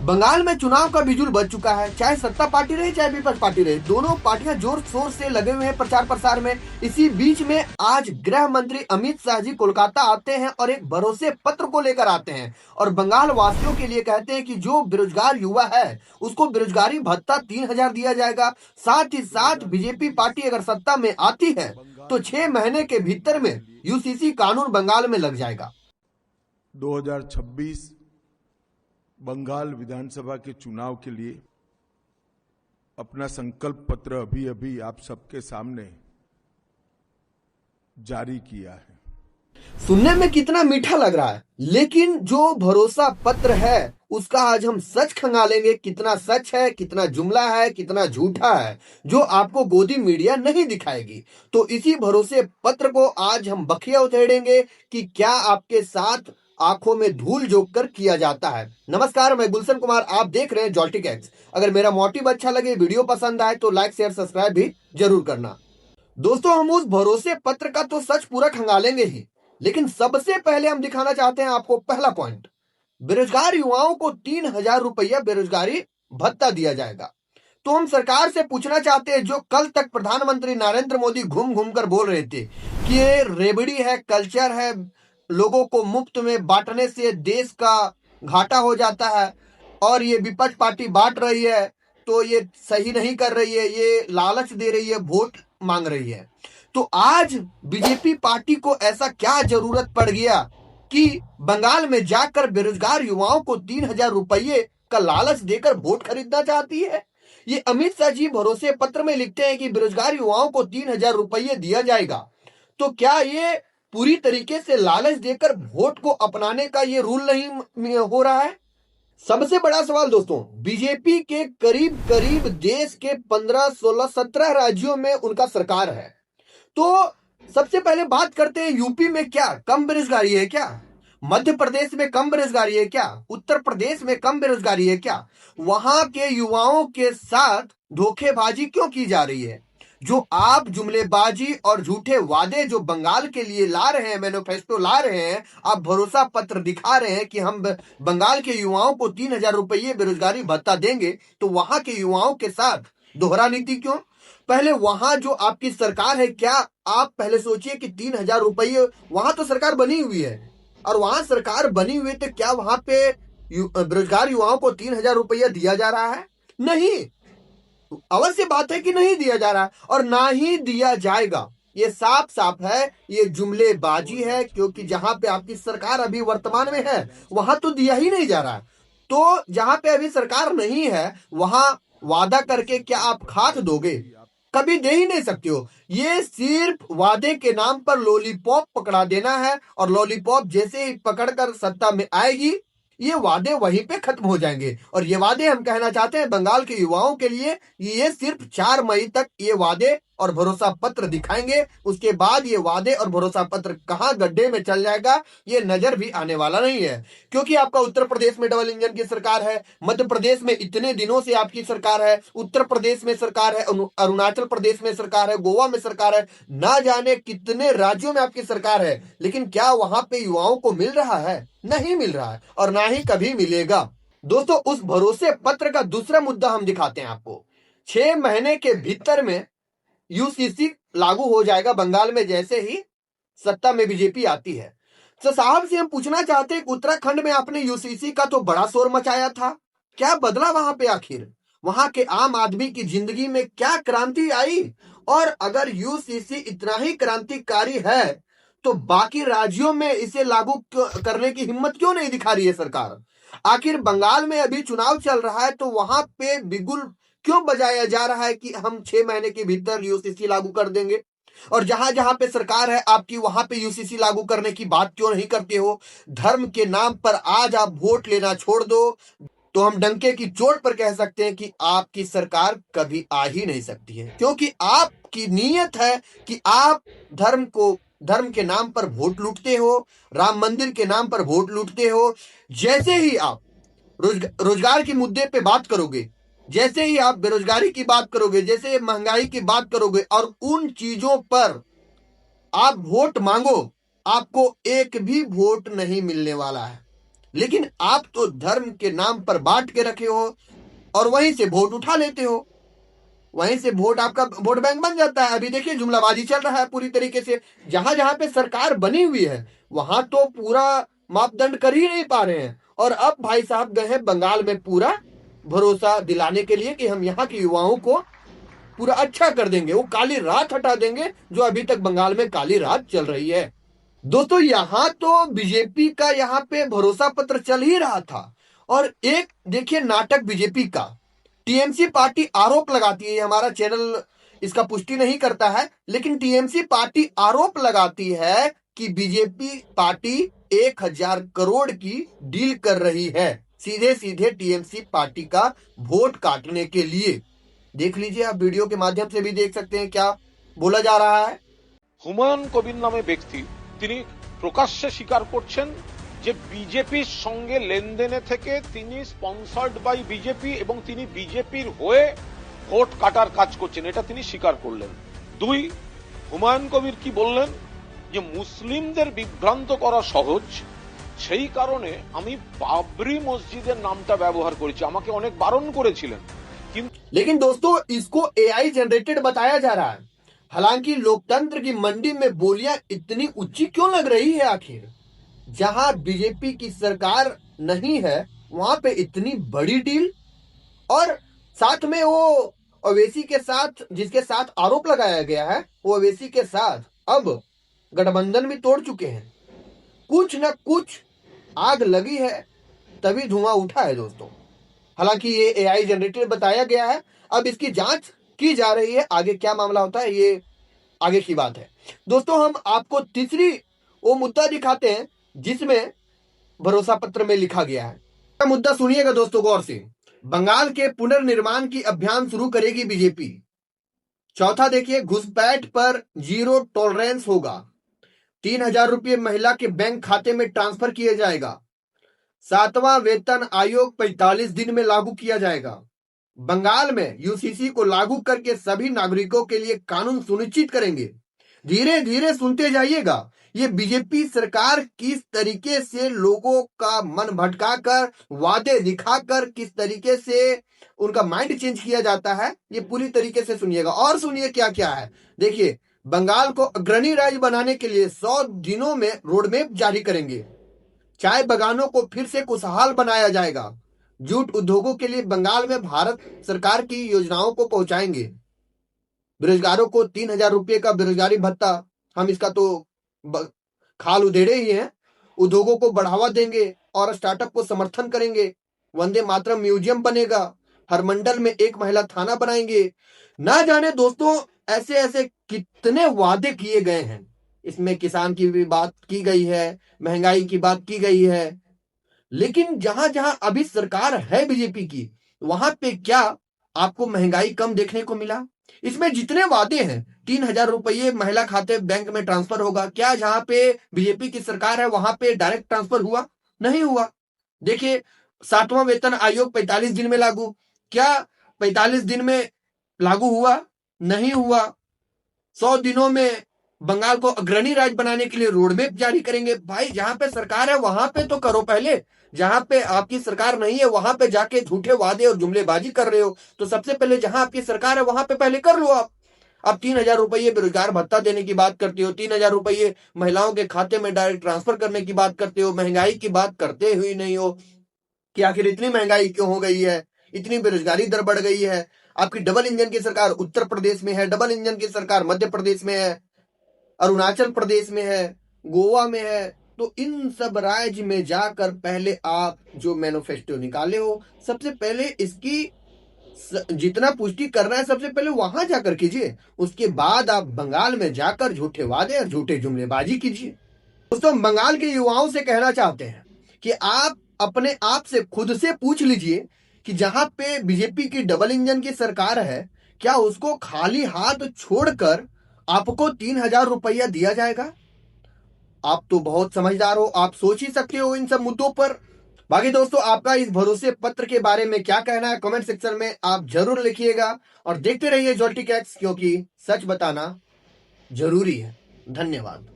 बंगाल में चुनाव का बिजुल बज चुका है। चाहे सत्ता पार्टी रहे चाहे विपक्ष पार्टी रहे, दोनों पार्टियां जोर शोर से लगे हुए हैं प्रचार प्रसार में। इसी बीच में आज गृह मंत्री अमित शाह जी कोलकाता आते हैं और एक भरोसे पत्र को लेकर आते हैं और बंगाल वासियों के लिए कहते हैं कि जो बेरोजगार युवा है उसको बेरोजगारी भत्ता 3,000 दिया जाएगा। साथ ही साथ बीजेपी पार्टी अगर सत्ता में आती है तो 6 महीने के भीतर में यूसीसी कानून बंगाल में लग जाएगा। 2026 बंगाल विधानसभा के चुनाव के लिए अपना संकल्प पत्र अभी अभी आप सबके सामने जारी किया है। सुनने में कितना मीठा लग रहा है, लेकिन जो भरोसा पत्र है उसका आज हम सच खंगालेंगे। कितना सच है, कितना जुमला है, कितना झूठा है, जो आपको गोदी मीडिया नहीं दिखाएगी। तो इसी भरोसे पत्र को आज हम बखिया उधेड़ेंगे कि क्या आपके साथ आंखों में धूल झोंक कर किया जाता है। नमस्कार, मैं गुलशन कुमार, आप देख रहे हैं जॉल्टिक एक्स। अगर मेरा मोटिव अच्छा लगे, वीडियो पसंद आए तो लाइक शेयर सब्सक्राइब भी जरूर करना। दोस्तों, हम उस भरोसे पत्र का तो सच पूरा खंगालेंगे ही, लेकिन सबसे पहले हम दिखाना चाहते हैं आपको पहला पॉइंट। बेरोजगार युवाओं को 3,000 रुपया बेरोजगारी भत्ता दिया जाएगा। तो हम सरकार से पूछना चाहते हैं, जो कल तक प्रधानमंत्री नरेंद्र मोदी घूम घूम कर बोल रहे थे कि ये रेबड़ी है, कल्चर है, लोगों को मुफ्त में बांटने से देश का घाटा हो जाता है और ये विपक्ष पार्टी बांट रही है तो ये सही नहीं कर रही है, ये लालच दे रही है, वोट मांग रही है। तो आज बीजेपी पार्टी को ऐसा क्या जरूरत पड़ गया कि बंगाल में जाकर बेरोजगार युवाओं को 3,000 रुपये का लालच देकर वोट खरीदना चाहती है। ये अमित शाह जी भरोसे पत्र में लिखते हैं कि बेरोजगार युवाओं को 3,000 रुपये दिया जाएगा। तो क्या ये पूरी तरीके से लालच देकर वोट को अपनाने का ये रूल नहीं हो रहा है? सबसे बड़ा सवाल दोस्तों, बीजेपी के करीब करीब देश के 15, 16, 17 राज्यों में उनका सरकार है। तो सबसे पहले बात करते हैं, यूपी में क्या कम बेरोजगारी है क्या? मध्य प्रदेश में कम बेरोजगारी है क्या? उत्तर प्रदेश में कम बेरोजगारी है क्या? वहां के युवाओं के साथ धोखेबाजी क्यों की जा रही है? जो आप जुमलेबाजी और झूठे वादे जो बंगाल के लिए ला रहे हैं, मैनिफेस्टो ला रहे हैं, आप भरोसा पत्र दिखा रहे हैं कि हम बंगाल के युवाओं को 3,000 रुपये बेरोजगारी भत्ता देंगे, तो वहां के युवाओं के साथ दोहरा नीति क्यों? पहले वहां जो आपकी सरकार है, क्या आप पहले सोचिए कि 3,000 रुपये, वहां तो सरकार बनी हुई है और वहां सरकार बनी हुई, तो क्या वहां पे बेरोजगार युवाओं को 3,000 रुपया दिया जा रहा है? नहीं, अवश्य बात है कि नहीं दिया जा रहा और ना ही दिया जाएगा। ये साफ साफ है, ये जुमलेबाजी है, क्योंकि जहां पे आपकी सरकार अभी वर्तमान में है वहां तो दिया ही नहीं जा रहा। तो जहां पे अभी सरकार नहीं है वहां वादा करके क्या आप खाद दोगे? कभी दे ही नहीं सकते हो। ये सिर्फ वादे के नाम पर लॉलीपॉप पकड़ा देना है और लॉलीपॉप जैसे ही पकड़कर सत्ता में आएगी, ये वादे वहीं पे खत्म हो जाएंगे। और ये वादे हम कहना चाहते हैं बंगाल के युवाओं के लिए, ये सिर्फ 4 मई तक ये वादे और भरोसा पत्र दिखाएंगे। उसके बाद ये वादे और भरोसा पत्र कहां गड्ढे में चल जाएगा ये नजर भी आने वाला नहीं है। क्योंकि आपका उत्तर प्रदेश में डबल इंजन की सरकार है, मध्य प्रदेश में इतने दिनों से आपकी सरकार है, उत्तर प्रदेश में सरकार है, अरुणाचल प्रदेश में सरकार है, गोवा में सरकार है, ना जाने कितने राज्यों में आपकी सरकार है, लेकिन क्या वहां पे युवाओं को मिल रहा है? नहीं मिल रहा है और ना ही कभी मिलेगा। दोस्तों, उस भरोसे पत्र का दूसरा मुद्दा हम दिखाते हैं आपको। 6 महीने के भीतर में यूसीसी लागू हो जाएगा बंगाल में जैसे ही सत्ता में बीजेपी आती है। तो साहब से हम पूछना चाहते हैं, उत्तराखंड में आपने यूसीसी का तो बड़ा शोर मचाया था, क्या बदला वहां पे? आखिर वहां के आम आदमी की जिंदगी में क्या क्रांति आई? और अगर यूसीसी इतना ही क्रांतिकारी है तो बाकी राज्यों में इसे लागू करने की हिम्मत क्यों नहीं दिखा रही है सरकार? आखिर बंगाल में अभी चुनाव चल रहा है तो वहां पे बिगुल क्यों बजाया जा रहा है कि हम 6 महीने के भीतर यूसीसी लागू कर देंगे? और जहां जहां पे सरकार है आपकी, वहां पे यूसीसी लागू करने की बात क्यों नहीं करते हो? धर्म के नाम पर आज आप वोट लेना छोड़ दो तो हम डंके की चोट पर कह सकते हैं कि आपकी सरकार कभी आ ही नहीं सकती है, क्योंकि आपकी नीयत है कि आप धर्म के नाम पर वोट लूटते हो, राम मंदिर के नाम पर वोट लूटते हो। जैसे ही आप रोजगार के मुद्दे पे बात करोगे, जैसे ही आप बेरोजगारी की बात करोगे, जैसे महंगाई की बात करोगे और उन चीजों पर आप वोट मांगो, आपको एक भी वोट नहीं मिलने वाला है। लेकिन आप तो धर्म के नाम पर बांट के रखे हो और वहीं से वोट उठा लेते हो, वहीं से वोट आपका वोट बैंक बन जाता है। अभी देखिए जुमलाबाजी चल रहा है पूरी तरीके से, जहां जहां पे सरकार बनी हुई है वहां तो पूरा मापदंड कर ही नहीं पा रहे हैं, और अब भाई साहब गए हैं बंगाल में पूरा भरोसा दिलाने के लिए कि हम यहाँ के युवाओं को पूरा अच्छा कर देंगे, वो काली रात हटा देंगे जो अभी तक बंगाल में काली रात चल रही है। दोस्तों यहाँ तो बीजेपी का यहाँ पे भरोसा पत्र चल ही रहा था, और एक देखिए नाटक बीजेपी का, टीएमसी पार्टी आरोप लगाती है, हमारा चैनल इसका पुष्टि नहीं करता है, लेकिन टीएमसी पार्टी आरोप लगाती है कि बीजेपी पार्टी 1000 करोड़ की डील कर रही है सीधे सीधे टीएमसी पार्टी का वोट काटने के लिए। देख लीजिए, आप वीडियो के माध्यम से भी देख सकते हैं क्या बोला जा रहा है। হুমায়ুন কবির নামে ব্যক্তি তিনি প্রকাশ্যে স্বীকার করছেন যে বিজেপির সঙ্গে লেনদেনে থেকে তিনি স্পন্সর্ড বাই বিজেপি এবং তিনি বিজেপির হয়ে ভোট কাটার কাজ করছেন, এটা তিনি স্বীকার করলেন। দুই, হুমায়ুন কবির কি বললেন যে মুসলিমদের বিভ্রান্ত করা সহজ, সেই কারণে আমি বাবরি মসজিদের নামটা ব্যবহার করেছি, আমাকে অনেক বারণ করেছিলেন। लेकिन दोस्तों इसको एआई जनरेटेड बताया जा रहा है, हालांकि लोकतंत्र की मंडी में बोलियां इतनी ऊंची क्यों लग रही है आखिर? जहां बीजेपी की सरकार नहीं है वहां पे इतनी बड़ी डील, और साथ में वो ओवैसी के साथ जिसके साथ आरोप लगाया गया है, वो ओवैसी के साथ अब गठबंधन भी तोड़ चुके हैं। कुछ न कुछ आग लगी है तभी धुआं उठा है दोस्तों। हालांकि ये एआई जनरेटेड बताया गया है, अब इसकी जांच की जा रही है, आगे क्या मामला होता है ये आगे की बात है। दोस्तों हम आपको तीसरी वो मुद्दा दिखाते हैं जिसमें भरोसा पत्र में लिखा गया है। मुद्दा सुनिएगा दोस्तों गौर से। बंगाल के पुनर्निर्माण की अभियान शुरू करेगी बीजेपी। चौथा देखिए, घुसपैठ पर जीरो टॉलरेंस होगा। 3000 रुपये महिला के बैंक खाते में ट्रांसफर किया जाएगा। 7वां वेतन आयोग 45 दिन में लागू किया जाएगा। बंगाल में यूसीसी को लागू करके सभी नागरिकों के लिए कानून सुनिश्चित करेंगे। धीरे धीरे सुनते जाइएगा, ये बीजेपी सरकार किस तरीके से लोगों का मन भटकाकर, वादे दिखाकर किस तरीके से उनका माइंड चेंज किया जाता है, ये पूरी तरीके से सुनिएगा। और सुनिए क्या क्या है। देखिए, बंगाल को अग्रणी राज्य बनाने के लिए 100 दिनों में रोडमैप जारी करेंगे। चाय बागानों को फिर से खुशहाल बनाया जाएगा। जूट उद्योगों के लिए बंगाल में भारत सरकार की योजनाओं को पहुंचाएंगे। बेरोजगारों को 3000 रुपये का बेरोजगारी भत्ता, हम इसका तो खाल उधेड़े ही हैं। उद्योगों को बढ़ावा देंगे और स्टार्टअप को समर्थन करेंगे। वंदे मातरम म्यूजियम बनेगा। हर मंडल में एक महिला थाना बनाएंगे। ना जाने दोस्तों ऐसे ऐसे कितने वादे किए गए हैं। इसमें किसान की भी बात की गई है, महंगाई की बात की गई है, लेकिन जहां जहां अभी सरकार है बीजेपी की, वहां पे क्या आपको महंगाई कम देखने को मिला? इसमें जितने वादे हैं, 3000 रुपये महिला खाते बैंक में ट्रांसफर होगा, क्या जहां पे बीजेपी की सरकार है वहां पे डायरेक्ट ट्रांसफर हुआ? नहीं हुआ। देखिए, 7वां वेतन आयोग 45 दिन में लागू, क्या 45 दिन में लागू हुआ? नहीं हुआ। 100 दिनों में बंगाल को अग्रणी राज्य बनाने के लिए रोडमैप जारी करेंगे। भाई जहां पे सरकार है वहां पे तो करो पहले, जहां पे आपकी सरकार नहीं है वहां पे जाके झूठे वादे और जुमलेबाजी कर रहे हो, तो सबसे पहले जहां आपकी सरकार है वहां पे पहले कर लो आप। अब 3000 रुपये बेरोजगार भत्ता देने की बात करते हो, 3000 रुपये महिलाओं के खाते में डायरेक्ट ट्रांसफर करने की बात करते हो, महंगाई की बात करते हुए नहीं हो कि आखिर इतनी महंगाई क्यों हो गई है, इतनी बेरोजगारी दर बढ़ गई है। आपकी डबल इंजन की सरकार उत्तर प्रदेश में है, डबल इंजन की सरकार मध्य प्रदेश में है, अरुणाचल प्रदेश में है, गोवा में है। तो इन सब राज्य में जाकर पहले आप जो मैनिफेस्टो निकाले हो, सबसे पहले इसकी जितना पुष्टि करना है सबसे पहले वहां जाकर कीजिए। उसके बाद आप बंगाल में जाकर झूठे वादे और झूठे जुमलेबाजी कीजिए। दोस्तों बंगाल के युवाओं से कहना चाहते हैं कि आप अपने आप से खुद से पूछ लीजिए कि जहां पे बीजेपी की डबल इंजन की सरकार है, क्या उसको खाली हाथ छोड़कर आपको 3000 रुपया दिया जाएगा? आप तो बहुत समझदार हो, आप सोच ही सकते हो इन सब मुद्दों पर। बाकी दोस्तों आपका इस भरोसे पत्र के बारे में क्या कहना है कमेंट सेक्शन में आप जरूर लिखिएगा, और देखते रहिए जोल्टिक एक्स, क्योंकि सच बताना जरूरी है। धन्यवाद।